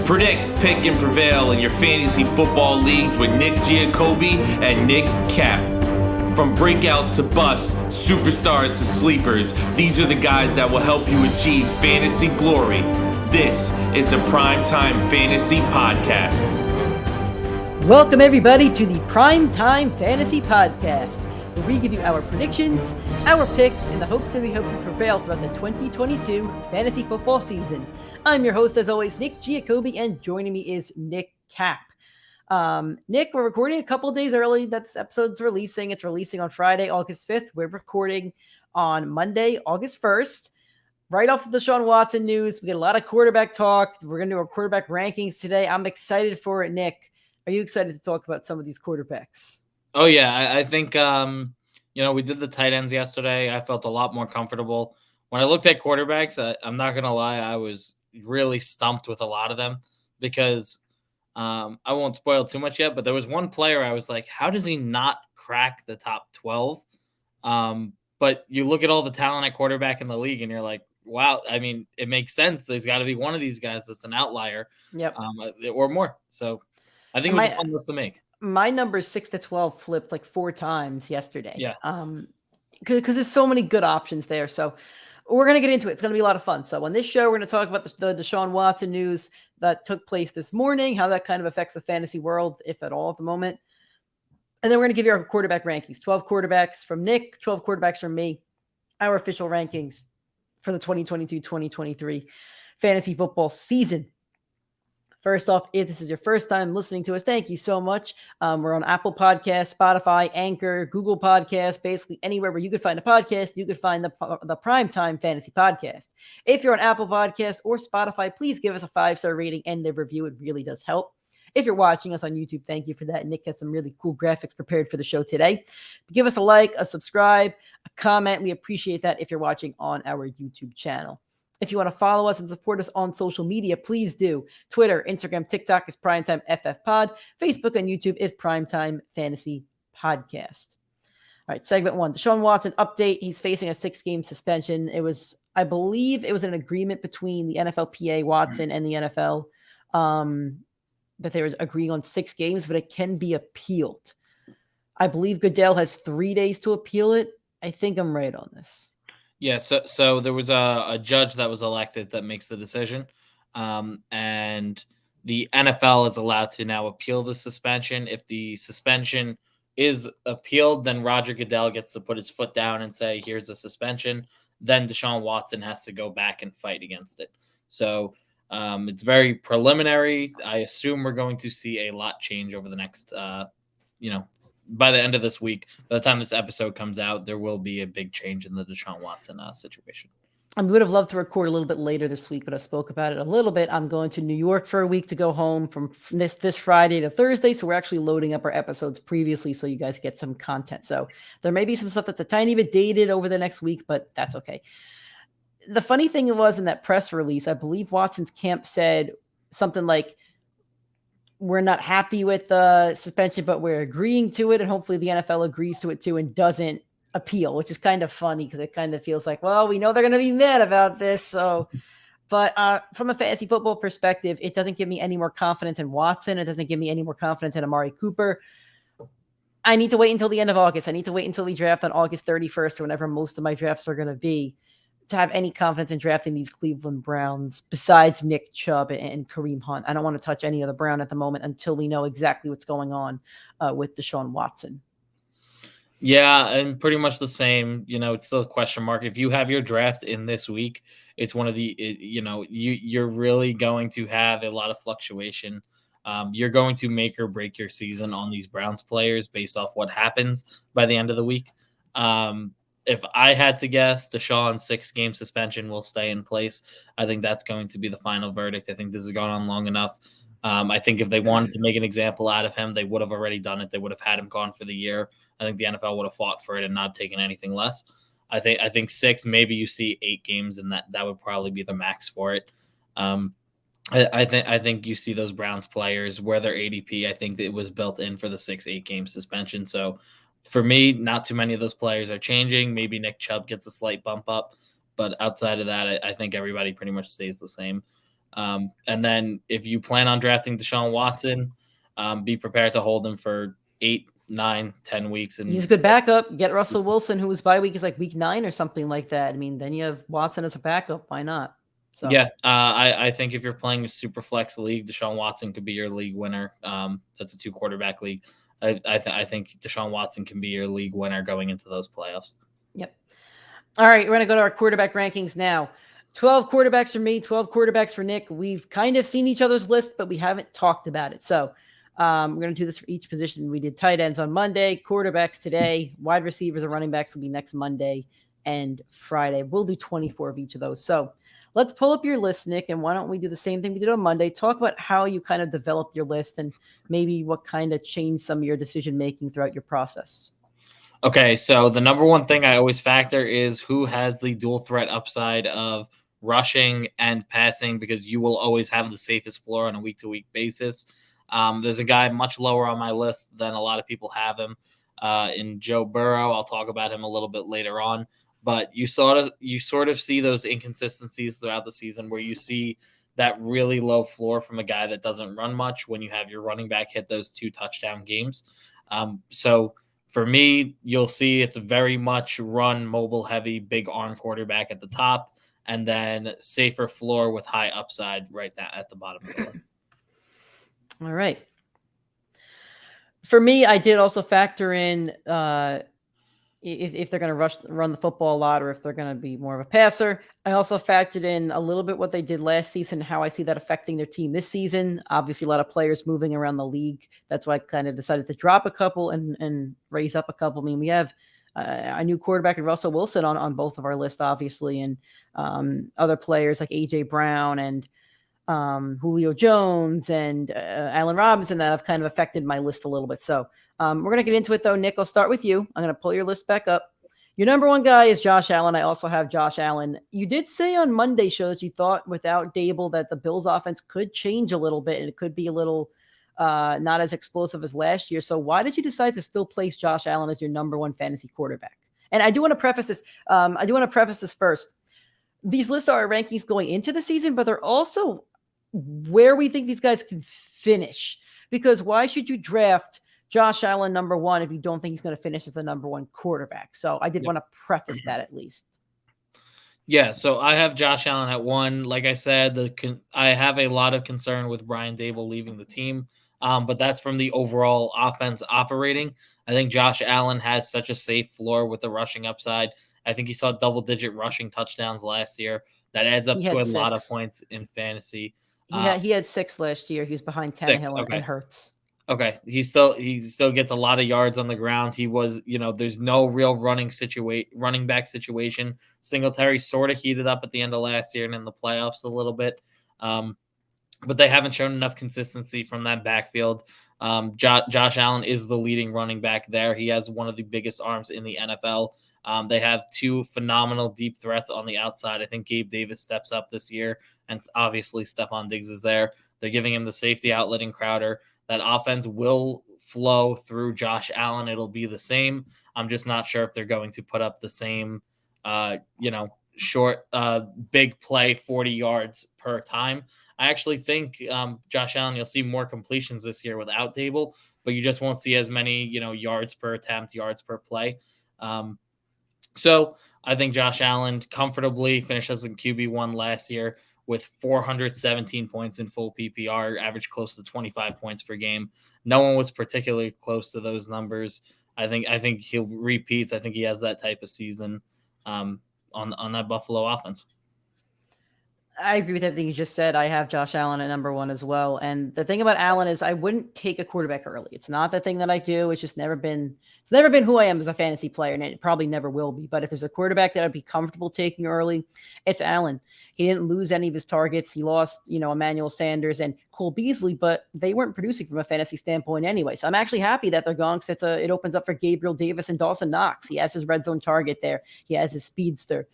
Predict, pick, and prevail in your fantasy football leagues with Nick Giacobbe and Nick Cap. From breakouts to busts, superstars to sleepers, these are the guys that will help you achieve fantasy glory. This is the PrimeTime Fantasy Podcast. Welcome everybody to the PrimeTime Fantasy Podcast, where we give you our predictions, our picks, in the hopes that we hope you prevail throughout the 2022 fantasy football season. I'm your host, as always, Nick Giacobbe, and joining me is Nick Cap. Nick, we're recording a couple days early that this episode's releasing. It's releasing on Friday, August 5th. We're recording on Monday, August 1st. Right off of the Deshaun Watson news, we get a lot of quarterback talk. We're going to do our quarterback rankings today. I'm excited for it, Nick. Are you excited to talk about some of these quarterbacks? Oh, yeah. I think, we did the tight ends yesterday. I felt a lot more comfortable. When I looked at quarterbacks, I'm not going to lie, I was really stumped with a lot of them because I won't spoil too much yet, but there was one player I was like, how does he not crack the top 12? But you look at all the talent at quarterback in the league and you're like, wow, I mean, it makes sense. There's got to be one of these guys that's an outlier, or more. So I think it was a fun list to make. My number 6 to 12 flipped like 4 times yesterday. Yeah. Because there's so many good options there. So we're going to get into it. It's going to be a lot of fun. So on this show, we're going to talk about the Deshaun Watson news that took place this morning, how that kind of affects the fantasy world, if at all, at the moment. And then we're going to give you our quarterback rankings. 12 quarterbacks from Nick, 12 quarterbacks from me, our official rankings for the 2022-2023 fantasy football season. First off, if this is your first time listening to us, thank you so much. We're on Apple Podcasts, Spotify, Anchor, Google Podcasts, basically anywhere where you could find a podcast, you could find the PrimeTime Fantasy Podcast. If you're on Apple Podcasts or Spotify, please give us a 5-star rating and a review. It really does help. If you're watching us on YouTube, thank you for that. Nick has some really cool graphics prepared for the show today. Give us a like, a subscribe, a comment. We appreciate that if you're watching on our YouTube channel. If you want to follow us and support us on social media, please do. Twitter, Instagram, TikTok is PrimeTimeFFPod. Facebook and YouTube is PrimeTime Fantasy Podcast. All right, segment 1. Deshaun Watson update. He's facing a 6-game suspension. I believe it was an agreement between the NFLPA, Watson, and the NFL that they were agreeing on 6 games, but it can be appealed. I believe Goodell has 3 days to appeal it. I think I'm right on this. Yeah, so there was a judge that was elected that makes the decision, and the NFL is allowed to now appeal the suspension. If the suspension is appealed, then Roger Goodell gets to put his foot down and say, here's a suspension. Then Deshaun Watson has to go back and fight against it. So it's very preliminary. I assume we're going to see a lot change over the next, by the end of this week. By the time this episode comes out, there will be a big change in the Deshaun Watson situation. I would have loved to record a little bit later this week, but I spoke about it a little bit. I'm going to New York for a week to go home from this Friday to Thursday. So we're actually loading up our episodes previously so you guys get some content. So there may be some stuff that's a tiny bit dated over the next week, but that's okay. The funny thing was in that press release, I believe Watson's camp said something like, we're not happy with the suspension, but we're agreeing to it. And hopefully the NFL agrees to it too and doesn't appeal, which is kind of funny because it kind of feels like, well, we know they're going to be mad about this. So, but from a fantasy football perspective, it doesn't give me any more confidence in Watson. It doesn't give me any more confidence in Amari Cooper. I need to wait until the end of August. I need to wait until we draft on August 31st or whenever most of my drafts are going to be to have any confidence in drafting these Cleveland Browns besides Nick Chubb and Kareem Hunt. I don't want to touch any other Brown at the moment until we know exactly what's going on with Deshaun Watson. Yeah, and pretty much the same. It's still a question mark. If you have your draft in this week, it's one of the, you're really going to have a lot of fluctuation. You're going to make or break your season on these Browns players based off what happens by the end of the week. If I had to guess, Deshaun's 6-game suspension will stay in place. I think that's going to be the final verdict. I think this has gone on long enough. I think if they wanted to make an example out of him, they would have already done it. They would have had him gone for the year. I think the NFL would have fought for it and not taken anything less. I think 6, maybe you see 8 games, and that would probably be the max for it. I think you see those Browns players where their ADP, I think it was built in for the 6-8 game suspension. So for me, not too many of those players are changing. Maybe Nick Chubb gets a slight bump up, but outside of that, I think everybody pretty much stays the same. And then if you plan on drafting Deshaun Watson, be prepared to hold him for 8, 9, 10 weeks. And he's a good backup. Get Russell Wilson, whose bye week is like week 9 or something like that. I mean, then you have Watson as a backup. Why not? So yeah, I think if you're playing a super flex league, Deshaun Watson could be your league winner. That's a 2 quarterback league. I think Deshaun Watson can be your league winner going into those playoffs. Yep. All right, we're going to go to our quarterback rankings now. 12 quarterbacks for me, 12 quarterbacks for Nick. We've kind of seen each other's list, but we haven't talked about it. So we're going to do this for each position. We did tight ends on Monday, quarterbacks today, wide receivers and running backs will be next Monday and Friday. We'll do 24 of each of those. So let's pull up your list, Nick, and why don't we do the same thing we did on Monday? Talk about how you kind of developed your list and maybe what kind of changed some of your decision-making throughout your process. Okay, so the number one thing I always factor is who has the dual threat upside of rushing and passing, because you will always have the safest floor on a week-to-week basis. There's a guy much lower on my list than a lot of people have him in Joe Burrow. I'll talk about him a little bit later on. But you sort of see those inconsistencies throughout the season where you see that really low floor from a guy that doesn't run much when you have your running back hit those 2 touchdown games. So for me, you'll see it's very much run, mobile heavy, big arm quarterback at the top, and then safer floor with high upside right at the bottom of the list. All right. For me, I did also factor in if they're going to run the football a lot or if they're going to be more of a passer. I also factored in a little bit what they did last season, how I see that affecting their team this season. Obviously, a lot of players moving around the league. That's why I kind of decided to drop a couple and raise up a couple. I mean, we have a new quarterback in Russell Wilson on both of our lists, obviously, and other players like A.J. Brown and Julio Jones and Allen Robinson that have kind of affected my list a little bit. So we're going to get into it, though. Nick, I'll start with you. I'm going to pull your list back up. Your number one guy is Josh Allen. I also have Josh Allen. You did say on Monday show that you thought without Dable that the Bills offense could change a little bit and it could be a little not as explosive as last year. So why did you decide to still place Josh Allen as your number one fantasy quarterback? And I do want to preface this. First. These lists are our rankings going into the season, but they're also where we think these guys can finish. Because why should you draft Josh Allen number one if you don't think he's going to finish as the number one quarterback? So I did want to preface that at least. Yeah, so I have Josh Allen at 1. Like I said, I have a lot of concern with Brian Dable leaving the team, but that's from the overall offense operating. I think Josh Allen has such a safe floor with the rushing upside. I think he saw double-digit rushing touchdowns last year. That adds up to a lot of points in fantasy. He had 6 last year. He was behind Tannehill and Hurts. Okay, he still gets a lot of yards on the ground. He was, there's no real running back situation. Singletary sort of heated up at the end of last year and in the playoffs a little bit, but they haven't shown enough consistency from that backfield. Josh Allen is the leading running back there. He has one of the biggest arms in the NFL. They have 2 phenomenal deep threats on the outside. I think Gabe Davis steps up this year, and obviously Stephon Diggs is there. They're giving him the safety outlet in Crowder. That offense will flow through Josh Allen. It'll be the same. I'm just not sure if they're going to put up the same, short, big play, 40 yards per time. I actually think Josh Allen, you'll see more completions this year without Dable, but you just won't see as many, yards per attempt, yards per play. So I think Josh Allen comfortably finishes in QB1 last year with 417 points in full PPR, averaged close to 25 points per game. No one was particularly close to those numbers. I think he'll repeat. I think he has that type of season on that Buffalo offense. I agree with everything you just said. I have Josh Allen at number 1 as well. And the thing about Allen is I wouldn't take a quarterback early. It's not the thing that I do. It's just never been who I am as a fantasy player, and it probably never will be. But if there's a quarterback that I'd be comfortable taking early, it's Allen. He didn't lose any of his targets. He lost, Emmanuel Sanders and Cole Beasley, but they weren't producing from a fantasy standpoint anyway. So I'm actually happy that they're gone because it opens up for Gabriel Davis and Dawson Knox. He has his red zone target there. He has his speedster.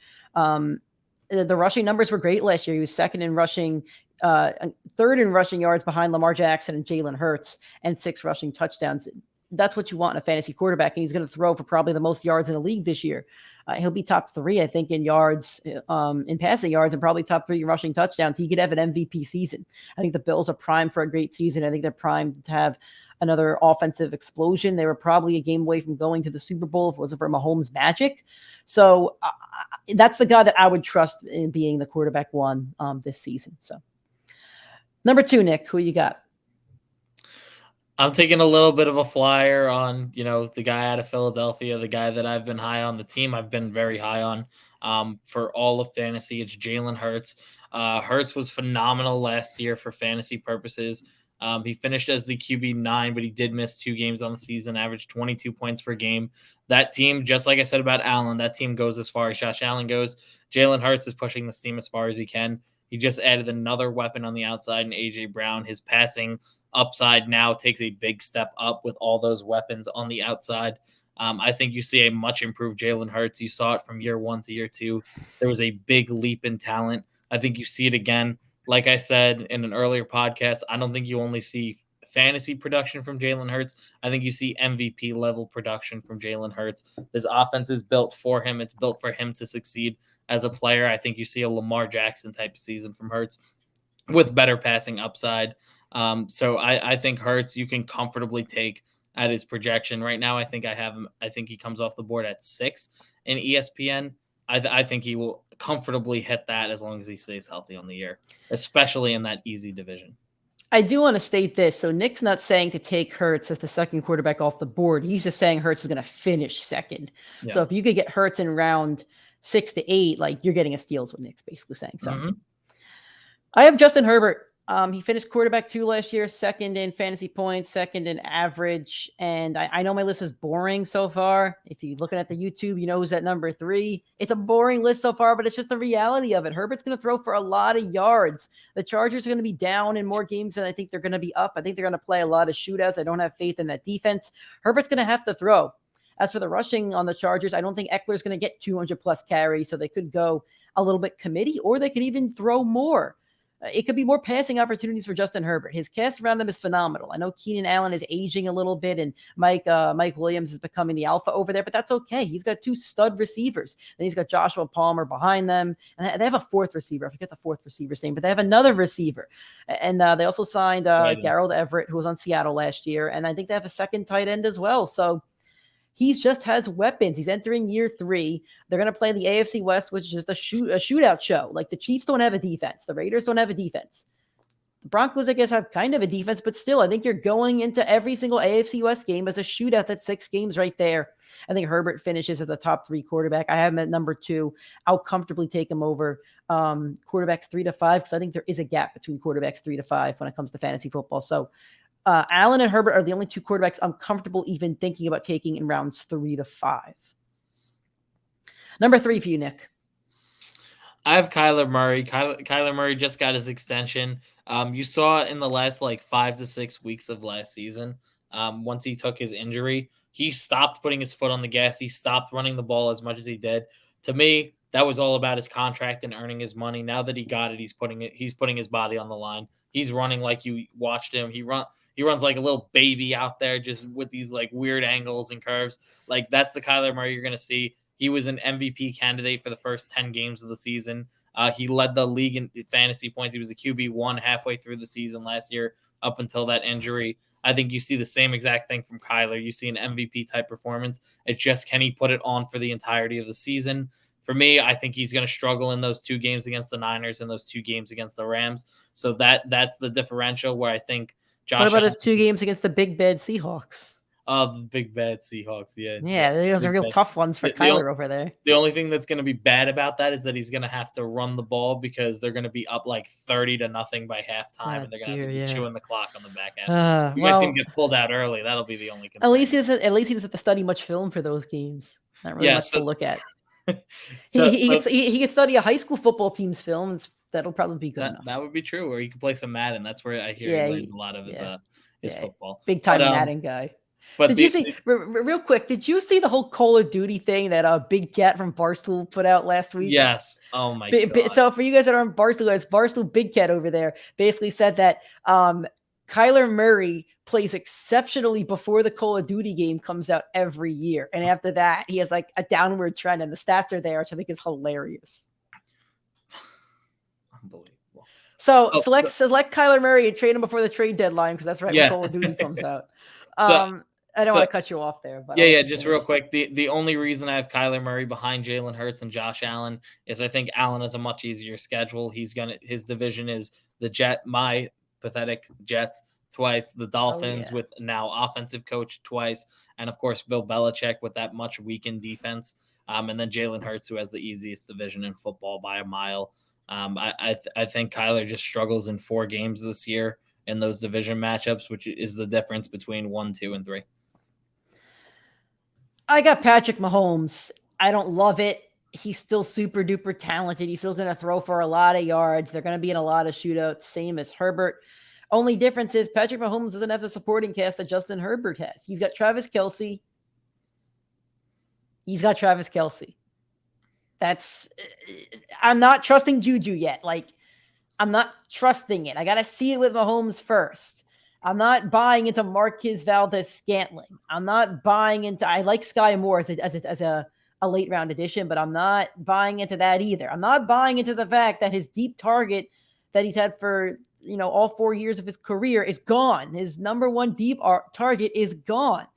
The rushing numbers were great last year. He was second in rushing, third in rushing yards behind Lamar Jackson and Jalen Hurts, and 6 rushing touchdowns. that's what you want in a fantasy quarterback. And he's going to throw for probably the most yards in the league this year. He'll be top 3, I think, in yards, in passing yards, and probably top 3 in rushing touchdowns. He could have an MVP season. I think the Bills are primed for a great season. I think they're primed to have another offensive explosion. They were probably a game away from going to the Super Bowl if it wasn't for Mahomes' magic. So that's the guy that I would trust in being the quarterback 1 this season. So number 2, Nick, who you got? I'm taking a little bit of a flyer on, the guy out of Philadelphia, the guy that I've been high on, the team I've been very high on for all of fantasy. It's Jalen Hurts. Hurts was phenomenal last year for fantasy purposes. He finished as the QB9, but he did miss 2 games on the season, averaged 22 points per game. That team, just like I said about Allen, that team goes as far as Josh Allen goes. Jalen Hurts is pushing this team as far as he can. He just added another weapon on the outside in A.J. Brown. His passing upside now takes a big step up with all those weapons on the outside. I think you see a much improved Jalen Hurts. You saw it from year 1 to year 2. There was a big leap in talent. I think you see it again. Like I said in an earlier podcast, I don't think you only see fantasy production from Jalen Hurts. I think you see MVP level production from Jalen Hurts. This offense is built for him. It's built for him to succeed as a player. I think you see a Lamar Jackson type of season from Hurts with better passing upside. So I think Hurts you can comfortably take at his projection. Right now, I think I have him. I think he comes off the board at 6 in ESPN. I think he will comfortably hit that as long as he stays healthy on the year, especially in that easy division. I do want to state this. So Nick's not saying to take Hurts as the second quarterback off the board. He's just saying Hurts is going to finish second. Yeah. So if you could get Hurts in round 6 to 8, like you're getting a steal is what Nick's basically saying. So I have Justin Herbert. He finished quarterback 2 last year, second in fantasy points, second in average. And I know my list is boring so far. If you're looking at the YouTube, you know who's at number 3. It's a boring list so far, but it's just the reality of it. Herbert's going to throw for a lot of yards. The Chargers are going to be down in more games than I think they're going to be up. I think they're going to play a lot of shootouts. I don't have faith in that defense. Herbert's going to have to throw. As for the rushing on the Chargers, I don't think Eckler's going to get 200 plus carries, so they could go a little bit committee, or they could even throw more. It could be more passing opportunities for Justin Herbert. His cast around him is phenomenal. I know Keenan Allen is aging a little bit, and Mike Williams is becoming the alpha over there, but that's okay. He's got 2 stud receivers. Then he's got Joshua Palmer behind them, and they have a 4th receiver. I forget the 4th receiver's name, but they have another receiver. And they also signed Gerald Everett, who was on Seattle last year, and I think they have a second tight end as well. So he just has weapons. He's entering year 3. They're going to play the AFC West, which is just a shootout show. Like the Chiefs don't have a defense. The Raiders don't have a defense. The Broncos, I guess, have kind of a defense, but still, I think you're going into every single AFC West game as a shootout. That's 6 games right there. I think Herbert finishes as a top 3 quarterback. I have him at number 2. I'll comfortably take him over quarterbacks 3 to 5 because I think there is a gap between quarterbacks 3 to 5 when it comes to fantasy football. So Allen and Herbert are the only 2 quarterbacks I'm comfortable even thinking about taking in rounds 3 to 5. Number 3 for you, Nick. I have Kyler Murray. Kyler Murray just got his extension. You saw in the last 5 to 6 weeks of last season, once he took his injury, he stopped putting his foot on the gas. He stopped running the ball as much as he did. To me, that was all about his contract and earning his money. Now that he got it, he's putting his body on the line. He's running like you watched him. He runs like a little baby out there, just with these weird angles and curves. That's the Kyler Murray you're going to see. He was an MVP candidate for the first 10 games of the season. He led the league in fantasy points. He was a QB1 halfway through the season last year up until that injury. I think you see the same exact thing from Kyler. You see an MVP type performance. It's just, can he put it on for the entirety of the season? For me, I think he's going to struggle in those 2 games against the Niners and those 2 games against the Rams. So that's the differential where I think Josh. What about his 2 games against the big bad Seahawks? The big bad Seahawks, yeah. Yeah, those are real tough ones for Kyler over there. The only thing that's going to be bad about that is that he's going to have to run the ball because they're going to be up 30-0 by halftime, and they're going to have to be chewing the clock on the back end. You might see him get pulled out early. That'll be the only concern. At least he doesn't have to study much film for those games. Not really much to look at. He can study a high school football team's film, and that'll probably be good enough. That would be true. Or he could play some Madden. That's where I hear he learns a lot of his football. Big time Madden guy. But did you see real quick? Did you see the whole Call of Duty thing that Big Cat from Barstool put out last week? Yes. Oh my god. So for you guys that are on Barstool, guys, Barstool Big Cat over there basically said that Kyler Murray plays exceptionally before the Call of Duty game comes out every year. And after that, he has like a downward trend, and the stats are there, which I think is hilarious. Unbelievable. So select Kyler Murray and trade him before the trade deadline, because that's right when Call of Duty comes out. I don't want to cut you off there, but just real quick. The only reason I have Kyler Murray behind Jalen Hurts and Josh Allen is I think Allen has a much easier schedule. His division is my pathetic Jets twice, the Dolphins with now offensive coach twice, and of course Bill Belichick with that much weakened defense. And then Jalen Hurts, who has the easiest division in football by a mile. I think Kyler just struggles in 4 games this year in those division matchups, which is the difference between 1, 2, and 3. I got Patrick Mahomes. I don't love it. He's still super duper talented. He's still going to throw for a lot of yards. They're going to be in a lot of shootouts, same as Herbert. Only difference is Patrick Mahomes doesn't have the supporting cast that Justin Herbert has. He's got Travis Kelce. I'm not trusting Juju yet. Like, I'm not trusting it. I got to see it with Mahomes first. I'm not buying into Marquez Valdes-Scantling. I'm not buying into. I like Sky Moore as a late round addition, but I'm not buying into that either. I'm not buying into the fact that his deep target that he's had for all 4 years of his career is gone. His number one deep target is gone.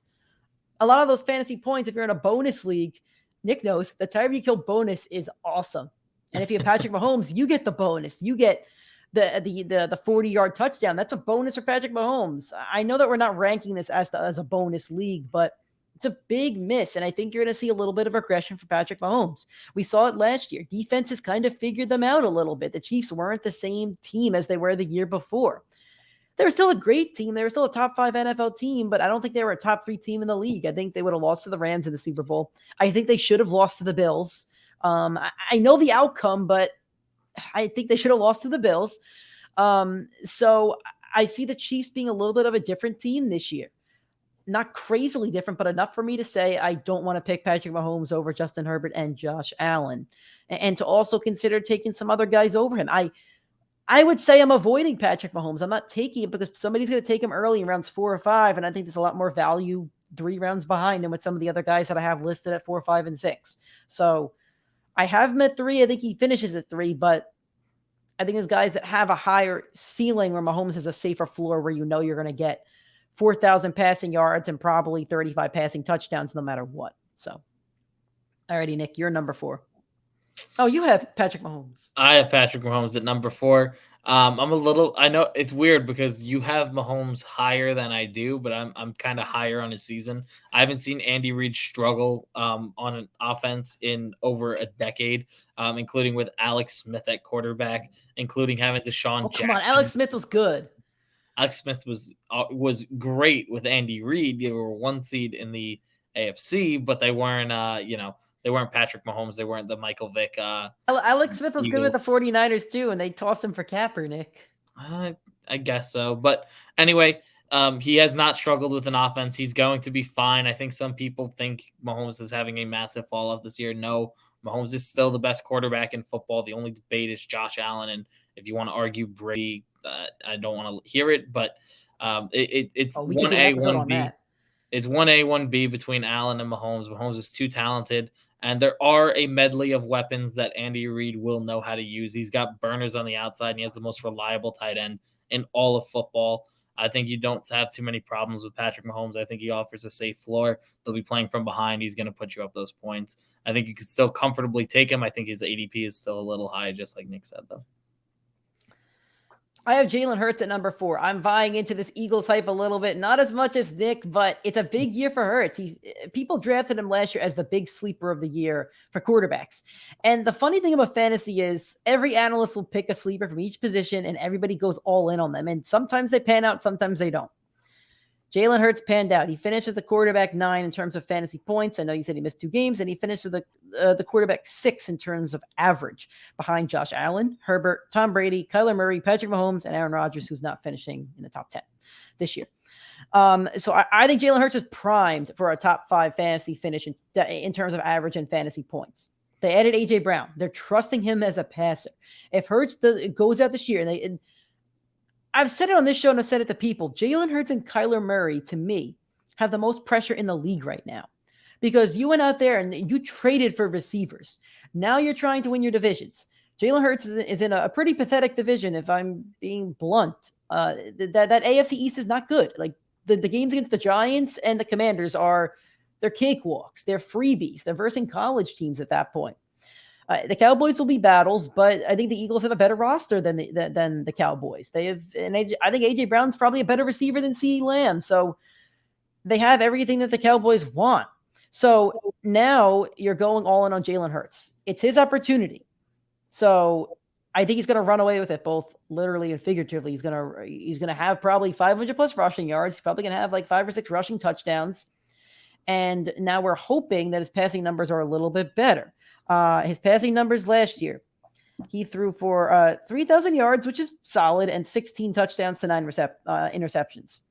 A lot of those fantasy points, if you're in a bonus league, Nick knows the Tyreek Hill bonus is awesome. And if you have Patrick Mahomes, you get the bonus. You get the 40-yard touchdown. That's a bonus for Patrick Mahomes. I know that we're not ranking this as a bonus league, but it's a big miss, and I think you're going to see a little bit of regression for Patrick Mahomes. We saw it last year. Defense has kind of figured them out a little bit. The Chiefs weren't the same team as they were the year before. They were still a great team. They were still a top 5 NFL team, but I don't think they were a top 3 team in the league. I think they would have lost to the Rams in the Super Bowl. I think they should have lost to the Bills. I know the outcome, but I think they should have lost to the Bills. So I see the Chiefs being a little bit of a different team this year. Not crazily different, but enough for me to say I don't want to pick Patrick Mahomes over Justin Herbert and Josh Allen, and to also consider taking some other guys over him. I would say I'm avoiding Patrick Mahomes. I'm not taking him because somebody's going to take him early in rounds 4 or 5, and I think there's a lot more value 3 rounds behind him with some of the other guys that I have listed at 4, 5, and 6. So I have him at 3. I think he finishes at 3, but I think there's guys that have a higher ceiling where Mahomes has a safer floor where you're going to get 4,000 passing yards and probably 35 passing touchdowns no matter what. So, alrighty, Nick, you're number 4. Oh, you have Patrick Mahomes. I have Patrick Mahomes at number 4. I know it's weird because you have Mahomes higher than I do, but I'm kind of higher on his season. I haven't seen Andy Reid struggle on an offense in over a decade, including with Alex Smith at quarterback, including having Deshaun Jackson. Come on, Alex Smith was good. Alex Smith was great with Andy Reid. They were 1 seed in the AFC, but they weren't they weren't Patrick Mahomes. They weren't the Michael Vick. Alex Smith was good with the 49ers too, and they tossed him for Kaepernick. I guess so. But anyway, he has not struggled with an offense. He's going to be fine. I think some people think Mahomes is having a massive fall off this year. No, Mahomes is still the best quarterback in football. The only debate is Josh Allen. And if you want to argue Brady, I don't want to hear it. But it's 1A, 1B. It's 1A, 1B between Allen and Mahomes. Mahomes is too talented. And there are a medley of weapons that Andy Reid will know how to use. He's got burners on the outside, and he has the most reliable tight end in all of football. I think you don't have too many problems with Patrick Mahomes. I think he offers a safe floor. They'll be playing from behind. He's going to put you up those points. I think you can still comfortably take him. I think his ADP is still a little high, just like Nick said, though. I have Jalen Hurts at number 4. I'm buying into this Eagles hype a little bit, not as much as Nick, but it's a big year for Hurts. People drafted him last year as the big sleeper of the year for quarterbacks. And the funny thing about fantasy is every analyst will pick a sleeper from each position and everybody goes all in on them. And sometimes they pan out, sometimes they don't. Jalen Hurts panned out. He finishes the quarterback 9 in terms of fantasy points. I know you said he missed 2 games, and he finishes the quarterback 6 in terms of average behind Josh Allen, Herbert, Tom Brady, Kyler Murray, Patrick Mahomes, and Aaron Rodgers, who's not finishing in the top 10 this year. So I think Jalen Hurts is primed for a top 5 fantasy finish in terms of average and fantasy points. They added A.J. Brown. They're trusting him as a passer. If Hurts goes out this year, I've said it on this show and I've said it to people. Jalen Hurts and Kyler Murray, to me, have the most pressure in the league right now because you went out there and you traded for receivers. Now you're trying to win your divisions. Jalen Hurts is in a pretty pathetic division, if I'm being blunt. That AFC East is not good. Like the games against the Giants and the Commanders they're cakewalks. They're freebies. They're versing college teams at that point. The Cowboys will be battles, but I think the Eagles have a better roster than the Cowboys. They have, and I think AJ Brown's probably a better receiver than CeeDee Lamb. So they have everything that the Cowboys want. So now you're going all in on Jalen Hurts. It's his opportunity. So I think he's going to run away with it, both literally and figuratively. He's going to have probably 500 plus rushing yards. He's probably going to have like 5 or 6 rushing touchdowns. And now we're hoping that his passing numbers are a little bit better. His passing numbers last year, he threw for 3,000 yards, which is solid, and 16 touchdowns to 9 interceptions.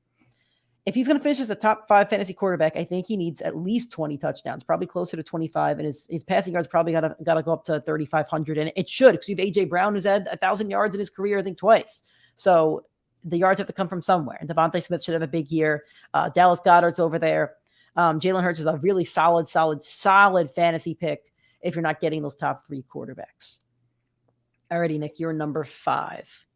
If he's going to finish as a top 5 fantasy quarterback, I think he needs at least 20 touchdowns, probably closer to 25, and his passing yards probably got to go up to 3,500, and it should, because you have AJ Brown, who's had 1,000 yards in his career, I think twice. So the yards have to come from somewhere, and Devontae Smith should have a big year. Dallas Goedert's over there. Jalen Hurts is a really solid fantasy pick if you're not getting those top 3 quarterbacks. Alrighty, Nick, you're number 5.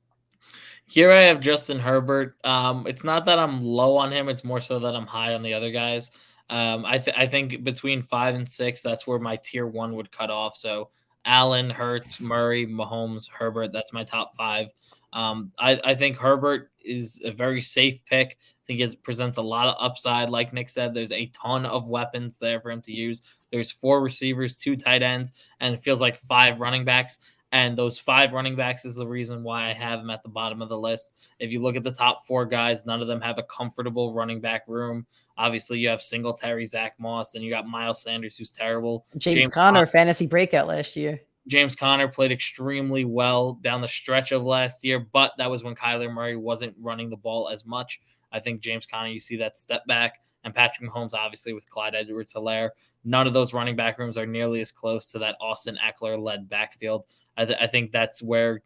Here I have Justin Herbert. It's not that I'm low on him. It's more so that I'm high on the other guys. I think between 5 and 6, that's where my tier 1 would cut off. So Allen, Hurts, Murray, Mahomes, Herbert, that's my top 5. I think Herbert is a very safe pick. I think it presents a lot of upside. Like Nick said, there's a ton of weapons there for him to use. There's 4 receivers, 2 tight ends, and it feels like 5 running backs. And those 5 running backs is the reason why I have him at the bottom of the list. If you look at the top 4 guys, none of them have a comfortable running back room. Obviously, you have Singletary, Zach Moss, and you got Miles Sanders, who's terrible. James Conner, fantasy breakout last year. James Conner played extremely well down the stretch of last year, but that was when Kyler Murray wasn't running the ball as much. I think James Conner, you see that step back, and Patrick Mahomes, obviously, with Clyde Edwards-Helaire. None of those running back rooms are nearly as close to that Austin Eckler-led backfield. I think that's where,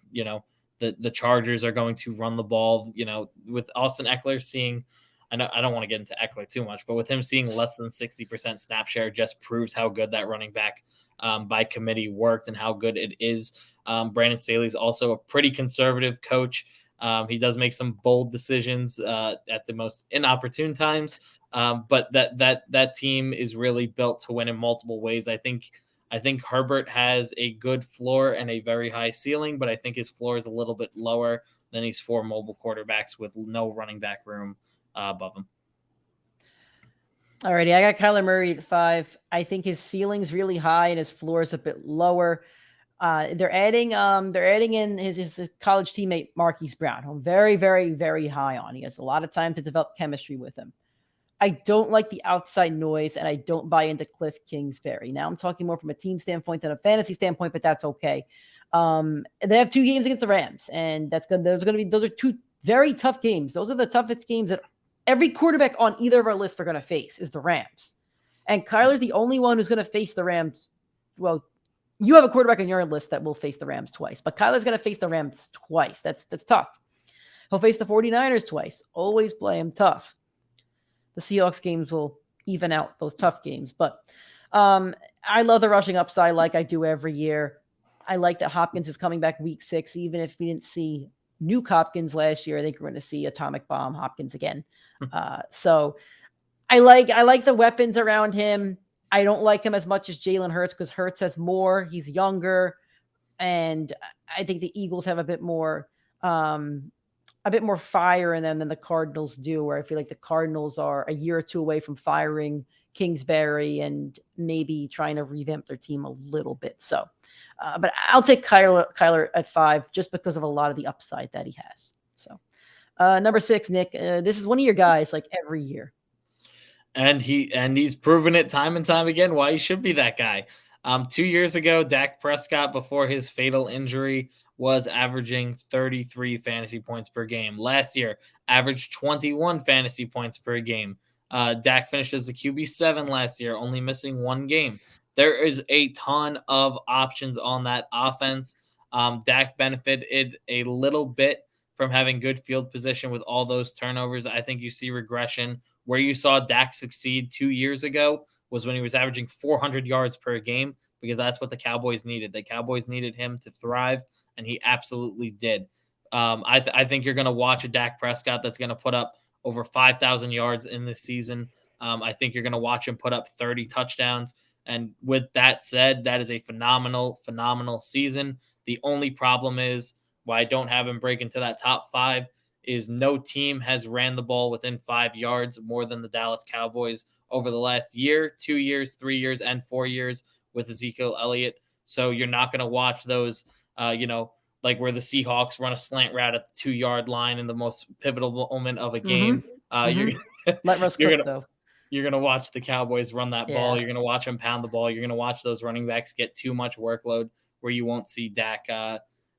the Chargers are going to run the ball, with Austin Eckler seeing – I don't want to get into Eckler too much, but with him seeing less than 60% snap share just proves how good that running back by committee worked and how good it is. Brandon Staley's also a pretty conservative coach. He does make some bold decisions at the most inopportune times, but that team is really built to win in multiple ways. I think Herbert has a good floor and a very high ceiling, but I think his floor is a little bit lower than these 4 mobile quarterbacks with no running back room above him. Alrighty, I got Kyler Murray at 5. I think his ceiling's really high and his floor is a bit lower. They're adding in his college teammate Marquise Brown, who I'm very, very, very high on. He has a lot of time to develop chemistry with him. I don't like the outside noise, and I don't buy into Cliff Kingsbury. Now I'm talking more from a team standpoint than a fantasy standpoint, but that's okay. They have 2 games against the Rams, and that's good. Those are 2 very tough games. Those are the toughest games that every quarterback on either of our lists are going to face is the Rams. And Kyler's the only one who's going to face the Rams. Well, you have a quarterback on your list that will face the Rams twice, but Kyler's going to face the Rams twice. That's tough. He'll face the 49ers twice. Always play him tough. The Seahawks games will even out those tough games. But I love the rushing upside like I do every year. I like that Hopkins is coming back week 6, even if we didn't see Nuke Hopkins last year. I think we're going to see Atomic Bomb Hopkins again. So I like the weapons around him. I don't like him as much as Jalen Hurts because Hurts has more. He's younger. And I think the Eagles have a bit more fire in them than the Cardinals do, where I feel like the Cardinals are a year or 2 away from firing Kingsbury and maybe trying to revamp their team a little bit. So, but I'll take Kyler at 5 just because of a lot of the upside that he has. So, number 6, Nick, this is one of your guys like every year. And he's proven it time and time again why he should be that guy. 2 years ago, Dak Prescott, before his fatal injury, was averaging 33 fantasy points per game. Last year, averaged 21 fantasy points per game. Dak finished as a QB7 last year, only missing 1 game. There is a ton of options on that offense. Dak benefited a little bit from having good field position with all those turnovers. I think you see regression. Where you saw Dak succeed 2 years ago was when he was averaging 400 yards per game, because that's what the Cowboys needed. The Cowboys needed him to thrive, and he absolutely did. I think you're going to watch a Dak Prescott that's going to put up over 5,000 yards in this season. I think you're going to watch him put up 30 touchdowns. And with that said, that is a phenomenal, phenomenal season. The only problem is why I don't have him break into that top 5 is no team has ran the ball within 5 yards more than the Dallas Cowboys over the last year, 2 years, 3 years, and 4 years with Ezekiel Elliott. So you're not going to watch those, like where the Seahawks run a slant route at the 2-yard line in the most pivotal moment of a game. Let Russ cook, though. You're going to watch the Cowboys run that ball. You're going to watch them pound the ball. You're going to watch those running backs get too much workload where you won't see Dak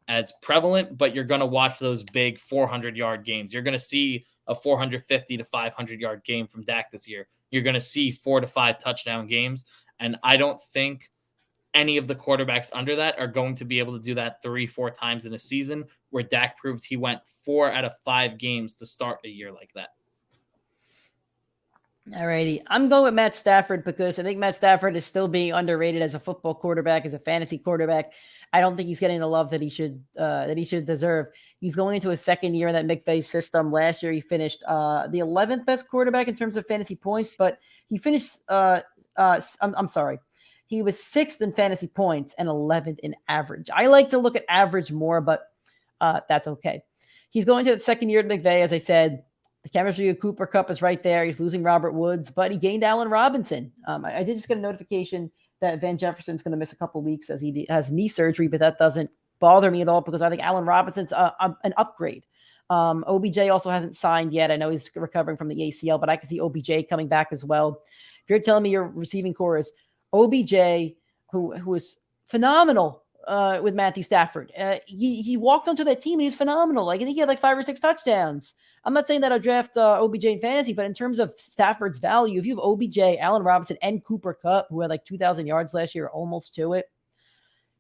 as prevalent, but you're going to watch those big 400-yard games. You're going to see a 450 to 500-yard game from Dak this year. You're going to see 4 to 5 touchdown games, and I don't think any of the quarterbacks under that are going to be able to do that 3-4 times in a season, where Dak proved he went 4 out of 5 games to start a year like that. All righty. I'm going with Matt Stafford because I think Matt Stafford is still being underrated as a football quarterback, as a fantasy quarterback. I don't think he's getting the love that he should deserve. He's going into his second year in that McVay system. Last year, he finished the 11th best quarterback in terms of fantasy points, but he finished, I'm sorry. He was 6th in fantasy points and 11th in average. I like to look at average more, but that's okay. He's going to the second year at McVay, as I said. The chemistry of Cooper Kupp is right there. He's losing Robert Woods, but he gained Allen Robinson. I did just get a notification that Van Jefferson's going to miss a couple of weeks as he has knee surgery, but that doesn't bother me at all because I think Allen Robinson's an upgrade. OBJ also hasn't signed yet. I know he's recovering from the ACL, but I can see OBJ coming back as well. If you're telling me your receiving core is OBJ, who was phenomenal with Matthew Stafford. He walked onto that team and he's phenomenal. Like, I think he had like 5 or 6 touchdowns. I'm not saying that I'll draft OBJ in fantasy, but in terms of Stafford's value, if you have OBJ, Allen Robinson, and Cooper Kupp, who had like 2,000 yards last year, almost to it,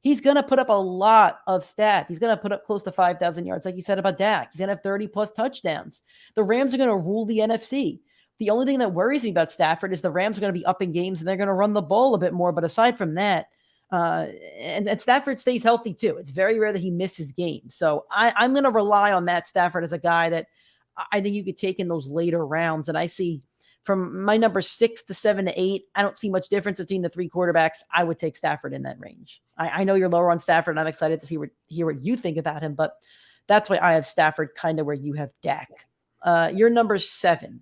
he's going to put up a lot of stats. He's going to put up close to 5,000 yards, like you said about Dak. He's going to have 30-plus touchdowns. The Rams are going to rule the NFC. The only thing that worries me about Stafford is the Rams are going to be up in games and they're going to run the ball a bit more. But aside from that, and Stafford stays healthy too. It's very rare that he misses games. So I'm going to rely on Matt Stafford as a guy that I think you could take in those later rounds. And I see from my number 6 to 7 to 8, I don't see much difference between the 3 quarterbacks. I would take Stafford in that range. I know you're lower on Stafford, and I'm excited to hear what you think about him, but that's why I have Stafford kind of where you have Dak. You're number 7.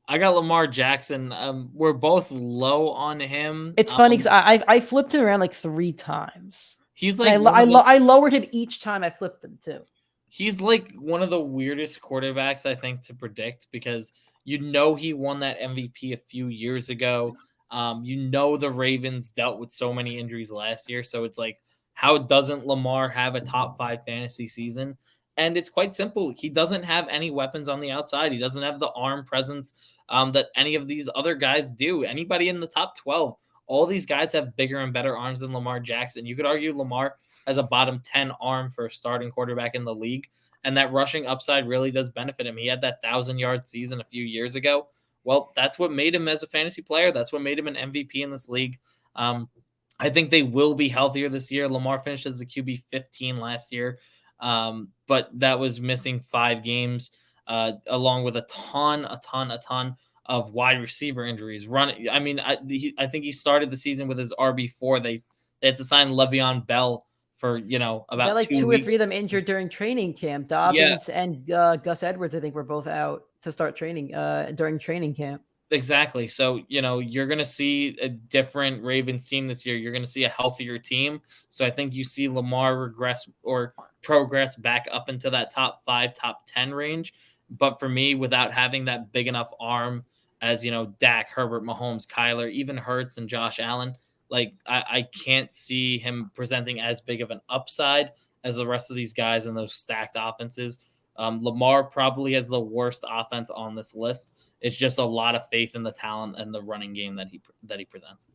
I got Lamar Jackson. We're both low on him. It's funny because I flipped him around like 3 times. He's like I lowered him each time I flipped him too. He's like one of the weirdest quarterbacks, I think, to predict because he won that MVP a few years ago. The Ravens dealt with so many injuries last year. So it's like, how doesn't Lamar have a top 5 fantasy season? And it's quite simple. He doesn't have any weapons on the outside. He doesn't have the arm presence that any of these other guys do. Anybody in the top 12, all these guys have bigger and better arms than Lamar Jackson. You could argue Lamar has a bottom 10 arm for a starting quarterback in the league. And that rushing upside really does benefit him. He had that 1,000-yard season a few years ago. Well, that's what made him as a fantasy player. That's what made him an MVP in this league. I think they will be healthier this year. Lamar finished as the QB 15 last year. But that was missing 5 games, along with a ton of wide receiver injuries. I think he started the season with his RB4. They had to sign Le'Veon Bell for about like 2 or 3 of them injured during training camp. Dobbins and Gus Edwards, I think, were both out to start training during training camp. Exactly. So, you're going to see a different Ravens team this year. You're going to see a healthier team. So I think you see Lamar regress or progress back up into that top 5, top 10 range. But for me, without having that big enough arm as, Dak, Herbert, Mahomes, Kyler, even Hurts and Josh Allen, like I can't see him presenting as big of an upside as the rest of these guys in those stacked offenses. Lamar probably has the worst offense on this list. It's just a lot of faith in the talent and the running game that he presents.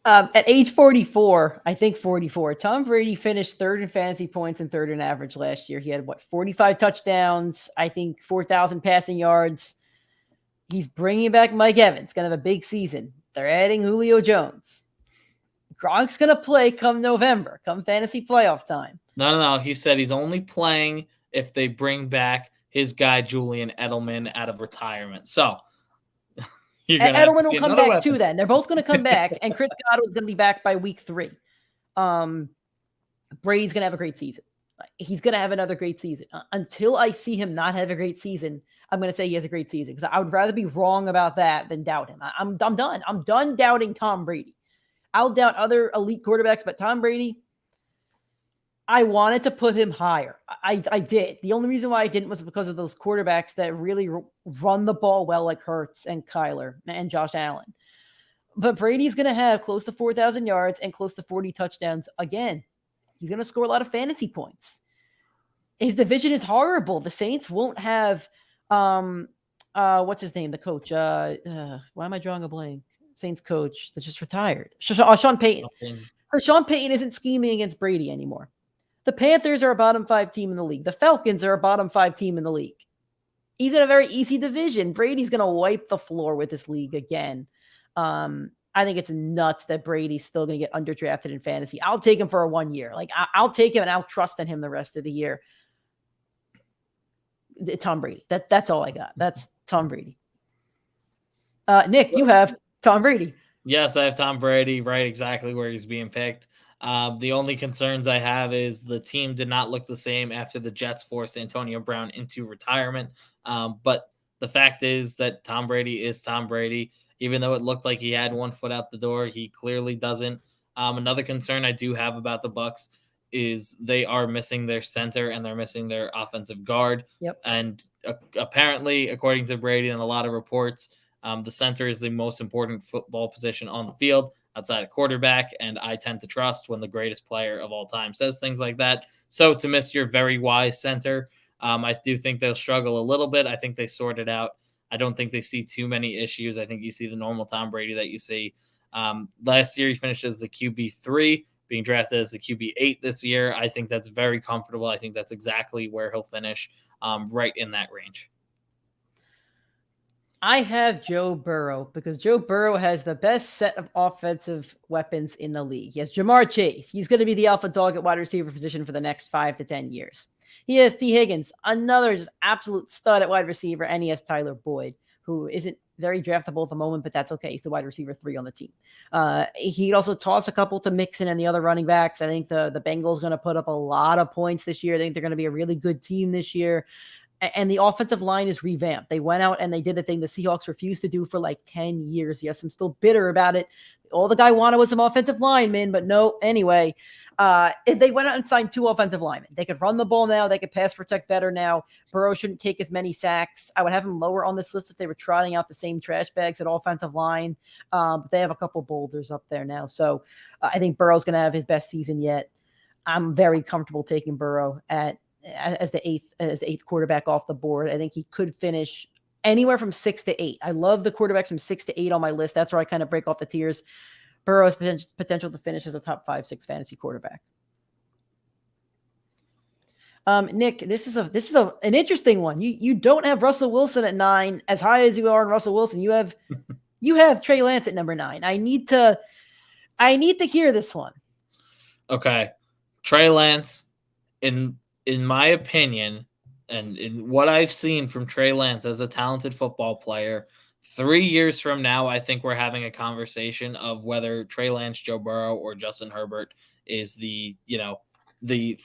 At age 44, I think 44, Tom Brady finished third in fantasy points and third in average last year. He had 45 touchdowns, I think 4,000 passing yards. He's bringing back Mike Evans, going to have a big season. They're adding Julio Jones. Gronk's going to play come November, come fantasy playoff time. No. He said he's only playing if they bring back his guy Julian Edelman out of retirement. So Edelman will come back too then. They're both going to come back, and Chris Godwin's going to be back by week 3. Brady's going to have a great season. He's going to have another great season. Until I see him not have a great season, I'm going to say he has a great season because I would rather be wrong about that than doubt him. I'm done. I'm done doubting Tom Brady. I'll doubt other elite quarterbacks, but Tom Brady, I wanted to put him higher. I did. The only reason why I didn't was because of those quarterbacks that really run the ball well, like Hurts and Kyler and Josh Allen. But Brady's going to have close to 4,000 yards and close to 40 touchdowns again. He's going to score a lot of fantasy points. His division is horrible. The Saints won't have, what's his name? The coach. Why am I drawing a blank? Saints coach that just retired. Sean Payton. So Sean Payton isn't scheming against Brady anymore. The Panthers are a bottom 5 team in the league. The Falcons are a bottom 5 team in the league. He's in a very easy division. Brady's going to wipe the floor with this league again. I think it's nuts that Brady's still going to get underdrafted in fantasy. I'll take him for a 1 year. Like I'll take him and I'll trust in him the rest of the year. Tom Brady. That's all I got. That's Tom Brady. Nick, you have Tom Brady. Yes, I have Tom Brady right exactly where he's being picked. The only concerns I have is the team did not look the same after the Jets forced Antonio Brown into retirement. But the fact is that Tom Brady is Tom Brady. Even though it looked like he had one foot out the door, he clearly doesn't. Another concern I do have about the Bucs is they are missing their center and they're missing their offensive guard. Yep. And apparently, according to Brady and a lot of reports, the center is the most important football position on the field outside of quarterback. And I tend to trust when the greatest player of all time says things like that. So to miss your very wise center, I do think they'll struggle a little bit. I think they sorted out. I don't think they see too many issues. I think you see the normal Tom Brady that you see. Last year, he finished as the QB3, being drafted as the QB8 this year. I think that's very comfortable. I think that's exactly where he'll finish, right in that range. I have Joe Burrow because Joe Burrow has the best set of offensive weapons in the league. He has Jamar Chase. He's going to be the alpha dog at wide receiver position for the next 5 to 10 years. He has T. Higgins, another just absolute stud at wide receiver, and he has Tyler Boyd, who isn't very draftable at the moment, but that's okay. He's the wide receiver 3 on the team. He'd also toss a couple to Mixon and the other running backs. I think the Bengals going to put up a lot of points this year. I think they're going to be a really good team this year. And the offensive line is revamped. They went out and they did the thing the Seahawks refused to do for like 10 years. Yes, I'm still bitter about it. All the guy wanted was some offensive linemen, but no. Anyway, they went out and signed 2 offensive linemen. They could run the ball now. They could pass protect better now. Burrow shouldn't take as many sacks. I would have him lower on this list if they were trotting out the same trash bags at offensive line. But they have a couple boulders up there now. So I think Burrow's going to have his best season yet. I'm very comfortable taking Burrow as the eighth quarterback off the board. I think he could finish anywhere from 6 to 8. I love the quarterbacks from 6 to 8 on my list. That's where I kind of break off the tiers. Burrow has potential to finish as a top 5-6 fantasy quarterback. Nick, this is an interesting one. You don't have Russell Wilson at 9 as high as you are in Russell Wilson. You have Trey Lance at number 9. I need to hear this one. Okay, Trey Lance, in my opinion, and in what I've seen from Trey Lance as a talented football player, 3 years from now, I think we're having a conversation of whether Trey Lance, Joe Burrow, or Justin Herbert is the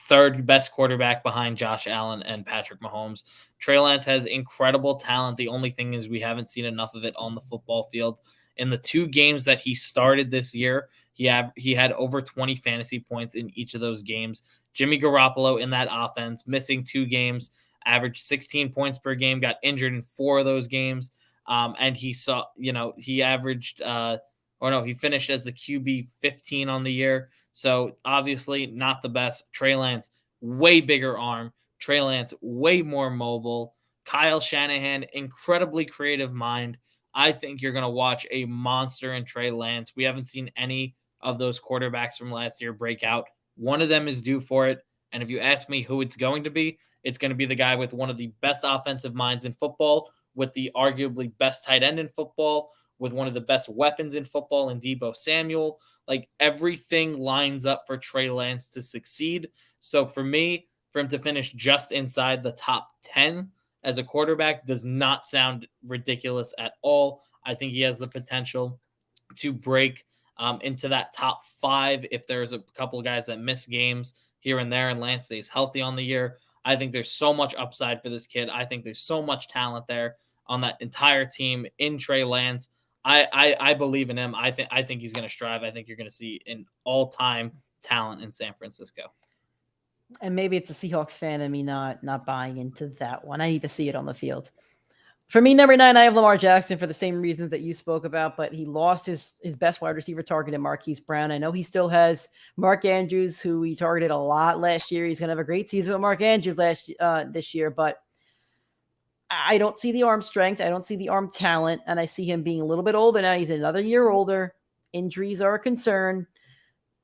third best quarterback behind Josh Allen and Patrick Mahomes. Trey Lance has incredible talent. The only thing is we haven't seen enough of it on the football field. In the 2 games that he started this year, he had over 20 fantasy points in each of those games. Jimmy Garoppolo in that offense, missing 2 games, averaged 16 points per game, got injured in 4 of those games. And he finished as the QB 15 on the year. So obviously not the best. Trey Lance, way bigger arm. Trey Lance, way more mobile. Kyle Shanahan, incredibly creative mind. I think you're going to watch a monster in Trey Lance. We haven't seen any of those quarterbacks from last year break out. One of them is due for it. And if you ask me who it's going to be the guy with one of the best offensive minds in football, with the arguably best tight end in football, with one of the best weapons in football in Deebo Samuel. Like, everything lines up for Trey Lance to succeed. So for me, for him to finish just inside the top 10 as a quarterback does not sound ridiculous at all. I think he has the potential to break into that top 5 if there's a couple of guys that miss games here and there and Lance stays healthy on the year. I think there's so much upside for this kid. I think there's so much talent there on that entire team in Trey Lance. I believe in him. I think he's going to strive. I think you're going to see an all-time talent in San Francisco. And maybe it's a Seahawks fan and me not buying into that one. I need to see it on the field. For me, number 9, I have Lamar Jackson for the same reasons that you spoke about, but he lost his best wide receiver target in Marquise Brown. I know he still has Mark Andrews, who he targeted a lot last year. He's going to have a great season with Mark Andrews this year, but I don't see the arm strength. I don't see the arm talent, and I see him being a little bit older now. He's another year older. Injuries are a concern.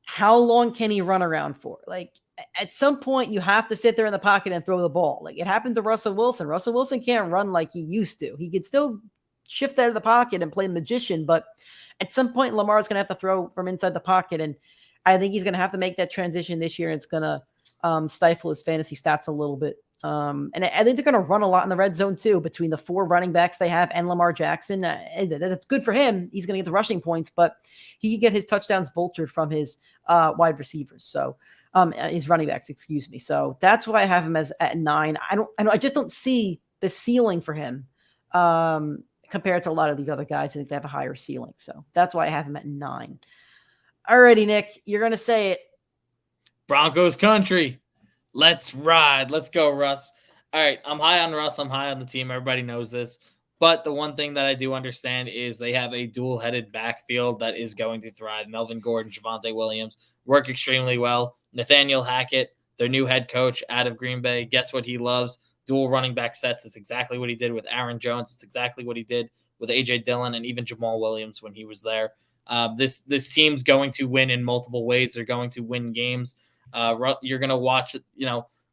How long can he run around for? Like, at some point, you have to sit there in the pocket and throw the ball. Like it happened to Russell Wilson. Russell Wilson can't run like he used to. He could still shift out of the pocket and play magician, but at some point, Lamar's going to have to throw from inside the pocket, and I think he's going to have to make that transition this year, and it's going to stifle his fantasy stats a little bit. And I think they're going to run a lot in the red zone too, between the 4 running backs they have and Lamar Jackson. That's good for him. He's going to get the rushing points, but he can get his touchdowns vultured from his wide receivers. So his running backs, excuse me. So that's why I have him as at 9. I just don't see the ceiling for him compared to a lot of these other guys. I think they have a higher ceiling. So that's why I have him at 9. Alrighty, Nick, you're going to say it. Broncos country. Let's ride. Let's go, Russ. All right. I'm high on Russ. I'm high on the team. Everybody knows this. But the one thing that I do understand is they have a dual-headed backfield that is going to thrive. Melvin Gordon, Javonte Williams work extremely well. Nathaniel Hackett, their new head coach out of Green Bay, guess what he loves? Dual running back sets. It's exactly what he did with Aaron Jones. It's exactly what he did with A.J. Dillon and even Jamal Williams when he was there. This team's going to win in multiple ways. They're going to win games. You're going to watch,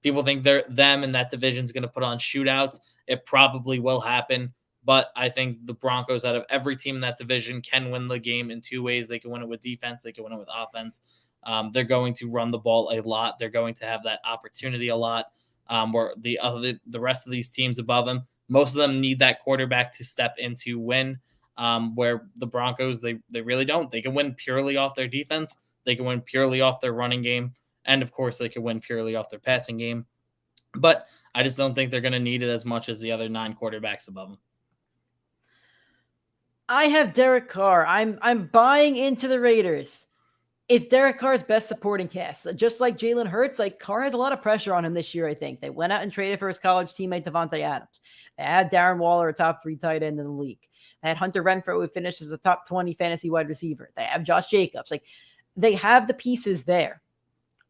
people think them and that division is going to put on shootouts. It probably will happen, but I think the Broncos, out of every team in that division, can win the game in 2 ways. They can win it with defense. They can win it with offense. They're going to run the ball a lot. They're going to have that opportunity a lot. Where the rest of these teams above them, most of them need that quarterback to step in to win. Where the Broncos, they really don't. They can win purely off their defense. They can win purely off their running game. And, of course, they could win purely off their passing game. But I just don't think they're going to need it as much as the other 9 quarterbacks above them. I have Derek Carr. I'm buying into the Raiders. It's Derek Carr's best supporting cast. Just like Jalen Hurts, like Carr has a lot of pressure on him this year, I think. They went out and traded for his college teammate, Devontae Adams. They had Darren Waller, a top 3 tight end in the league. They had Hunter Renfrow, who finished as a top 20 fantasy wide receiver. They have Josh Jacobs. Like, they have the pieces there.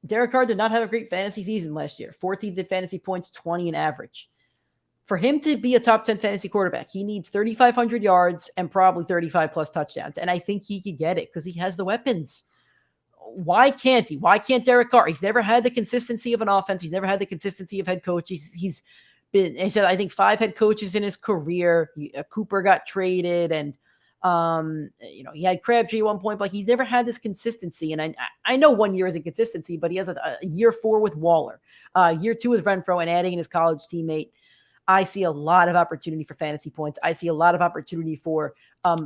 Derek Carr did not have a great fantasy season last year. 14th fantasy points, 20 in average. For him to be a top 10 fantasy quarterback, he needs 3,500 yards and probably 35 plus touchdowns. And I think he could get it because he has the weapons. Why can't he? Why can't Derek Carr? He's never had the consistency of an offense. He's never had the consistency of head coach. He's said, I think 5 head coaches in his career. Cooper got traded and he had Crabtree at one point, but he's never had this consistency. And I know 1 year isn't consistency, but he has a year 4 with Waller, year 2 with Renfrow, and adding in his college teammate. I see a lot of opportunity for fantasy points. I see a lot of opportunity for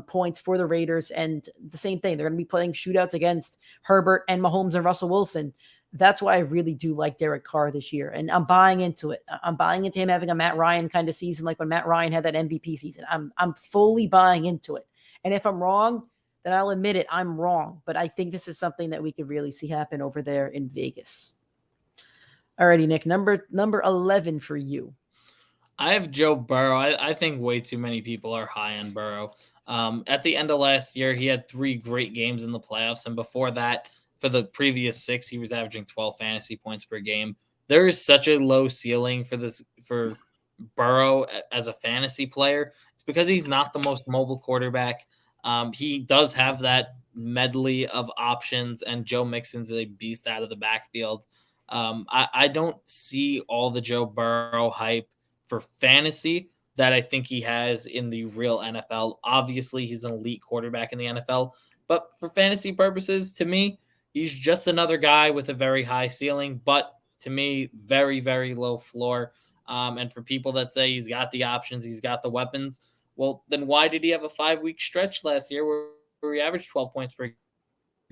points for the Raiders. And the same thing, they're going to be playing shootouts against Herbert and Mahomes and Russell Wilson. That's why I really do like Derek Carr this year. And I'm buying into it. I'm buying into him having a Matt Ryan kind of season, like when Matt Ryan had that MVP season. I'm fully buying into it. And if I'm wrong, then I'll admit it. I'm wrong. But I think this is something that we could really see happen over there in Vegas. Alrighty, Nick, number 11 for you. I have Joe Burrow. I think way too many people are high on Burrow. At the end of last year, he had 3 great games in the playoffs. And before that, for the previous 6, he was averaging 12 fantasy points per game. There is such a low ceiling for Burrow as a fantasy player. It's because he's not the most mobile quarterback. He does have that medley of options, and Joe Mixon's a beast out of the backfield. I don't see all the Joe Burrow hype for fantasy that I think he has in the real NFL. Obviously, he's an elite quarterback in the NFL, but for fantasy purposes, to me, he's just another guy with a very high ceiling, but to me, very, very low floor. And for people that say he's got the options, he's got the weapons, well, then why did he have a 5-week stretch last year where he averaged 12 points per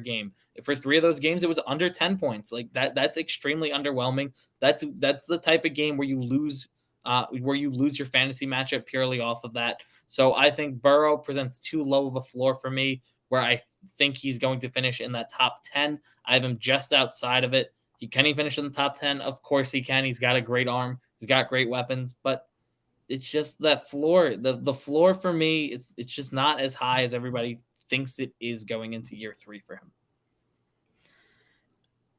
game? For 3 of those games, it was under 10 points. Like that's extremely underwhelming. That's the type of game where you lose your fantasy matchup purely off of that. So I think Burrow presents too low of a floor for me, where I think he's going to finish in that top 10. I have him just outside of it. Can he finish in the top 10? Of course he can. He's got a great arm. He's got great weapons, but it's just that floor. The floor for me, it's just not as high as everybody thinks it is going into year 3 for him.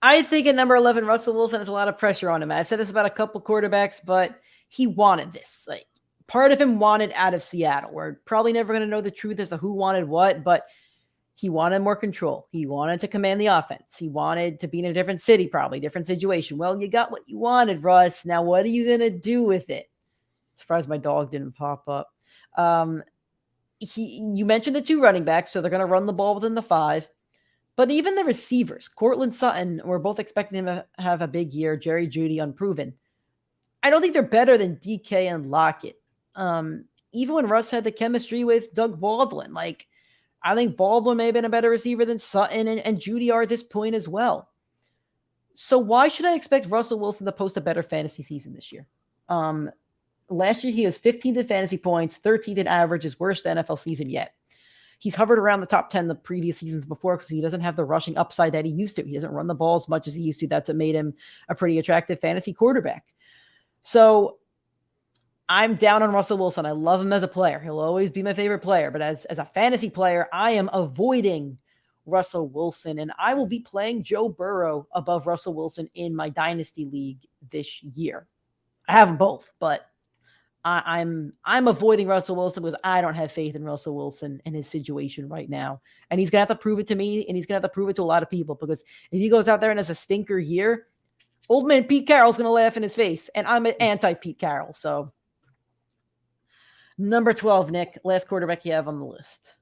I think at number 11, Russell Wilson has a lot of pressure on him. I've said this about a couple quarterbacks, but he wanted this. Like, part of him wanted out of Seattle. We're probably never going to know the truth as to who wanted what, but he wanted more control. He wanted to command the offense. He wanted to be in a different city, probably different situation. Well, you got what you wanted, Russ. Now, what are you going to do with it? Surprised my dog didn't pop up. You mentioned the 2 running backs, so they're going to run the ball within the 5. But even the receivers, Cortland Sutton, we're both expecting him to have a big year. Jerry Jeudy, unproven. I don't think they're better than DK and Lockett. Even when Russ had the chemistry with Doug Baldwin, like, I think Baldwin may have been a better receiver than Sutton, and Jeudy are at this point as well. So why should I expect Russell Wilson to post a better fantasy season this year? Last year, he was 15th in fantasy points, 13th in average, his worst NFL season yet. He's hovered around the top 10 the previous seasons before because he doesn't have the rushing upside that he used to. He doesn't run the ball as much as he used to. That's what made him a pretty attractive fantasy quarterback. So I'm down on Russell Wilson. I love him as a player. He'll always be my favorite player. But as a fantasy player, I am avoiding Russell Wilson, and I will be playing Joe Burrow above Russell Wilson in my dynasty league this year. I have them both, but I'm avoiding Russell Wilson because I don't have faith in Russell Wilson and his situation right now. And he's going to have to prove it to me, and he's going to have to prove it to a lot of people, because if he goes out there and has a stinker year, old man Pete Carroll's going to laugh in his face, and I'm an anti-Pete Carroll. So number 12, Nick, last quarterback you have on the list.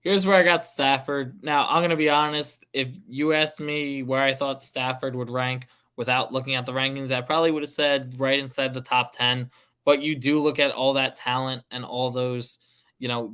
Here's where I got Stafford. Now, I'm going to be honest. If you asked me where I thought Stafford would rank without looking at the rankings, I probably would have said right inside the top 10. But you do look at all that talent and all those,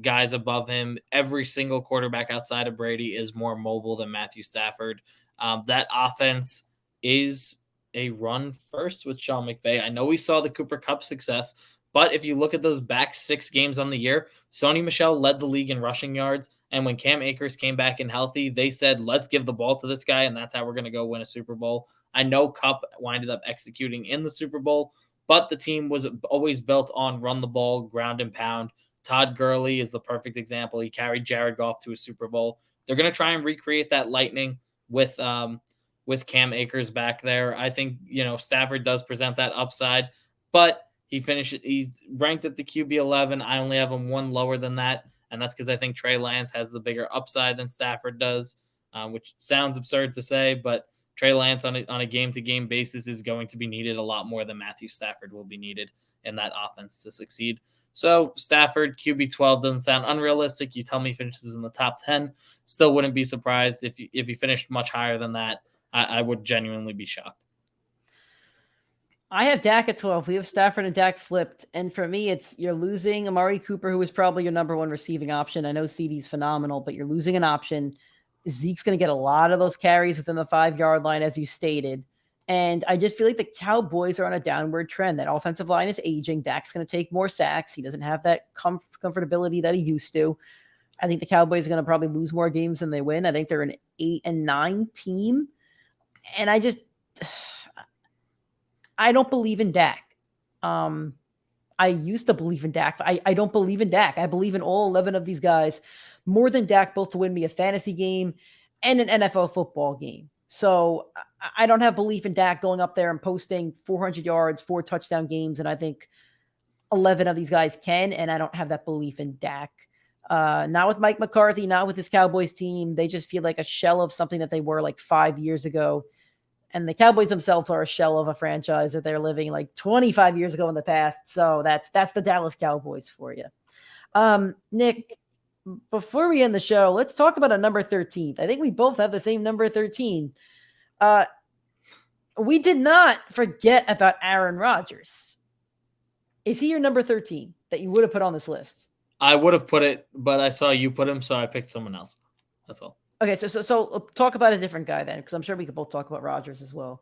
guys above him. Every single quarterback outside of Brady is more mobile than Matthew Stafford. That offense is a run first with Sean McVay. I know we saw the Cooper Kupp success, but if you look at those back 6 games on the year, Sony Michel led the league in rushing yards. And when Cam Akers came back in healthy, they said, let's give the ball to this guy, and that's how we're going to go win a Super Bowl. I know Kupp winded up executing in the Super Bowl, but the team was always built on run the ball, ground and pound. Todd Gurley is the perfect example. He carried Jared Goff to a Super Bowl. They're going to try and recreate that lightning with Cam Akers back there. I think, Stafford does present that upside, but he's ranked at the QB 11. I only have him 1 lower than that, and that's because I think Trey Lance has the bigger upside than Stafford does, which sounds absurd to say, but Trey Lance on a game-to-game basis is going to be needed a lot more than Matthew Stafford will be needed in that offense to succeed. So Stafford, QB 12 doesn't sound unrealistic. You tell me he finishes in the top 10. Still wouldn't be surprised if he finished much higher than that. I would genuinely be shocked. I have Dak at 12. We have Stafford and Dak flipped. And for me, you're losing Amari Cooper, who is probably your number 1 receiving option. I know CD's phenomenal, but you're losing an option. Zeke's going to get a lot of those carries within the 5-yard line, as you stated. And I just feel like the Cowboys are on a downward trend. That offensive line is aging. Dak's going to take more sacks. He doesn't have that comfortability that he used to. I think the Cowboys are going to probably lose more games than they win. I think they're an 8-9 team. And I don't believe in Dak. I used to believe in Dak, but I don't believe in Dak. I believe in all 11 of these guys more than Dak, both to win me a fantasy game and an NFL football game. So I don't have belief in Dak going up there and posting 400 yards, 4 touchdown games. And I think 11 of these guys can, and I don't have that belief in Dak. Not with Mike McCarthy, not with this Cowboys team. They just feel like a shell of something that they were like 5 years ago. And the Cowboys themselves are a shell of a franchise that they're living like 25 years ago in the past. So that's the Dallas Cowboys for you. Nick, before we end the show, let's talk about a number 13. I think we both have the same number 13. We did not forget about Aaron Rodgers. Is he your number 13 that you would have put on this list? I would have put it, but I saw you put him, so I picked someone else. That's all. Okay, so talk about a different guy then, because I'm sure we could both talk about Rodgers as well.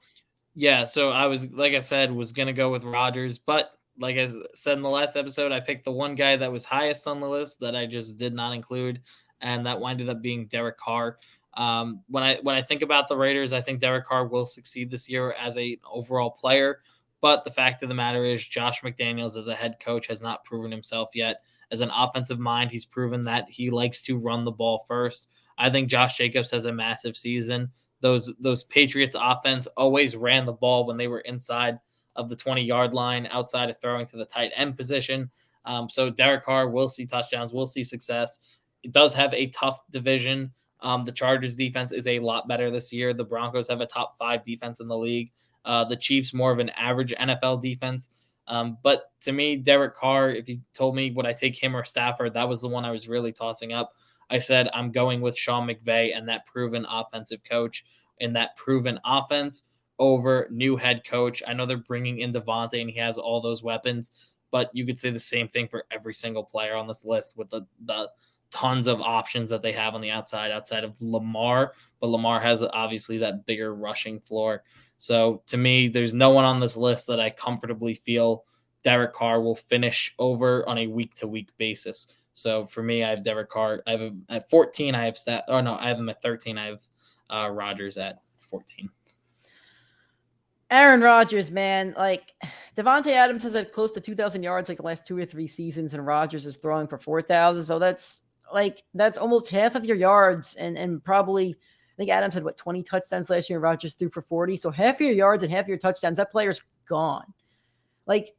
Yeah, so I was, like I said, was going to go with Rodgers, but like I said in the last episode, I picked the one guy that was highest on the list that I just did not include, and that winded up being Derek Carr. When I think about the Raiders, I think Derek Carr will succeed this year as an overall player, but the fact of the matter is Josh McDaniels as a head coach has not proven himself yet. As an offensive mind, he's proven that he likes to run the ball first. I think Josh Jacobs has a massive season. Those Patriots offense always ran the ball when they were inside of the 20-yard line, outside of throwing to the tight end position. So Derek Carr will see touchdowns, will see success. It does have a tough division. The Chargers defense is a lot better this year. The Broncos have a top 5 defense in the league. The Chiefs more of an average NFL defense. But to me, Derek Carr, if you told me would I take him or Stafford, that was the one I was really tossing up. I said I'm going with Sean McVay and that proven offensive coach and that proven offense over new head coach. I know they're bringing in Devontae and he has all those weapons, but you could say the same thing for every single player on this list with the tons of options that they have on the outside of Lamar, but Lamar has obviously that bigger rushing floor. So to me, there's no one on this list that I comfortably feel Derek Carr will finish over on a week-to-week basis. So for me, I have Derek Carr. I have him at 14. I have I have him at 13. I have Rodgers at 14. Aaron Rodgers, man, like Devontae Adams has had close to 2,000 yards like the last 2 or 3 seasons, and Rodgers is throwing for 4,000. So that's almost half of your yards, and probably I think Adams had 20 touchdowns last year, and Rodgers threw for 40. So half of your yards and half of your touchdowns, that player's gone. Like,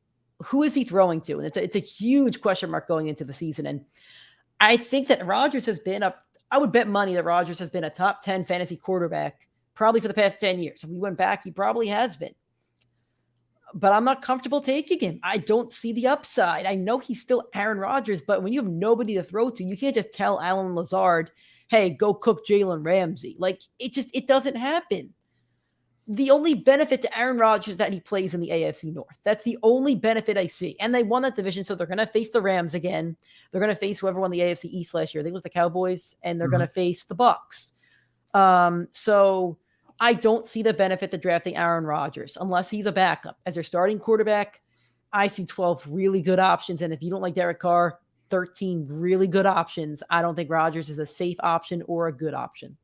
who is he throwing to? And it's a huge question mark going into the season. And I think that Rodgers has been I would bet money that Rodgers has been a top 10 fantasy quarterback probably for the past 10 years. If we went back, he probably has been. But I'm not comfortable taking him. I don't see the upside. I know he's still Aaron Rodgers, but when you have nobody to throw to, you can't just tell Alan Lazard, hey, go cook Jalen Ramsey. Like, it doesn't happen. The only benefit to Aaron Rodgers is that he plays in the AFC North. That's the only benefit I see. And they won that division, so they're going to face the Rams again. They're going to face whoever won the AFC East last year. I think it was the Cowboys, and they're going to face the Bucs. So I don't see the benefit to drafting Aaron Rodgers unless he's a backup. As their starting quarterback, I see 12 really good options. And if you don't like Derek Carr, 13 really good options. I don't think Rodgers is a safe option or a good option.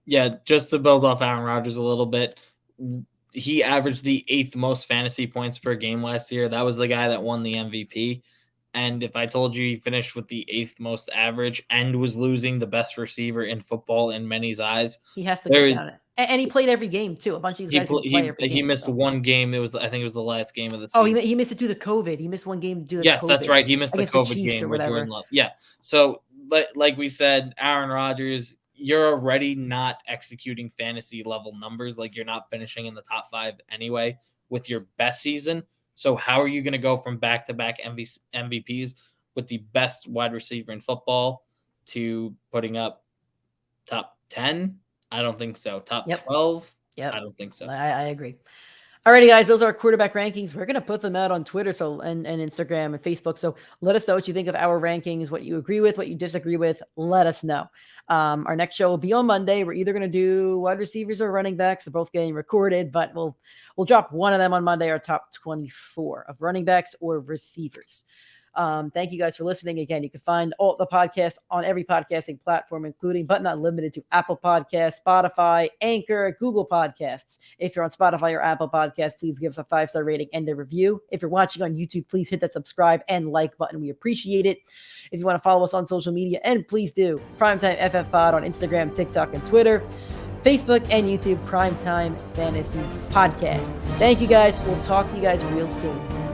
Yeah, just to build off Aaron Rodgers a little bit, he averaged the 8th most fantasy points per game last year. That was the guy that won the MVP. And if I told you he finished with the 8th most average and was losing the best receiver in football in many's eyes, he has to go down it. And he played every game too. A bunch of these guys play every game. He missed one game. I think it was the last game of the season. Oh, he missed it due to COVID. He missed one game due to yes, COVID. That's right. He missed the COVID Chiefs game or whatever. Yeah. So, like we said, Aaron Rodgers, you're already not executing fantasy level numbers. Like, you're not finishing in the top 5 anyway with your best season. So how are you going to go from back-to-back MVPs with the best wide receiver in football to putting up top 10? I don't think so. Top 12? Yep. I don't think so. I agree. Alrighty, guys, those are our quarterback rankings. We're going to put them out on Twitter and Instagram and Facebook. So let us know what you think of our rankings, what you agree with, what you disagree with. Let us know. Our next show will be on Monday. We're either going to do wide receivers or running backs. They're both getting recorded, but we'll drop one of them on Monday, our top 24 of running backs or receivers. Thank you guys for listening. Again, you can find all the podcasts on every podcasting platform, including but not limited to Apple Podcasts, Spotify, Anchor, Google Podcasts. If you're on Spotify or Apple Podcasts, please give us a 5-star rating and a review. If you're watching on YouTube, please hit that subscribe and like button. We appreciate it. If you want to follow us on social media, and please do, PrimeTimeFFPod on Instagram, TikTok, and Twitter. Facebook and YouTube, Primetime Fantasy Podcast. Thank you guys. We'll talk to you guys real soon.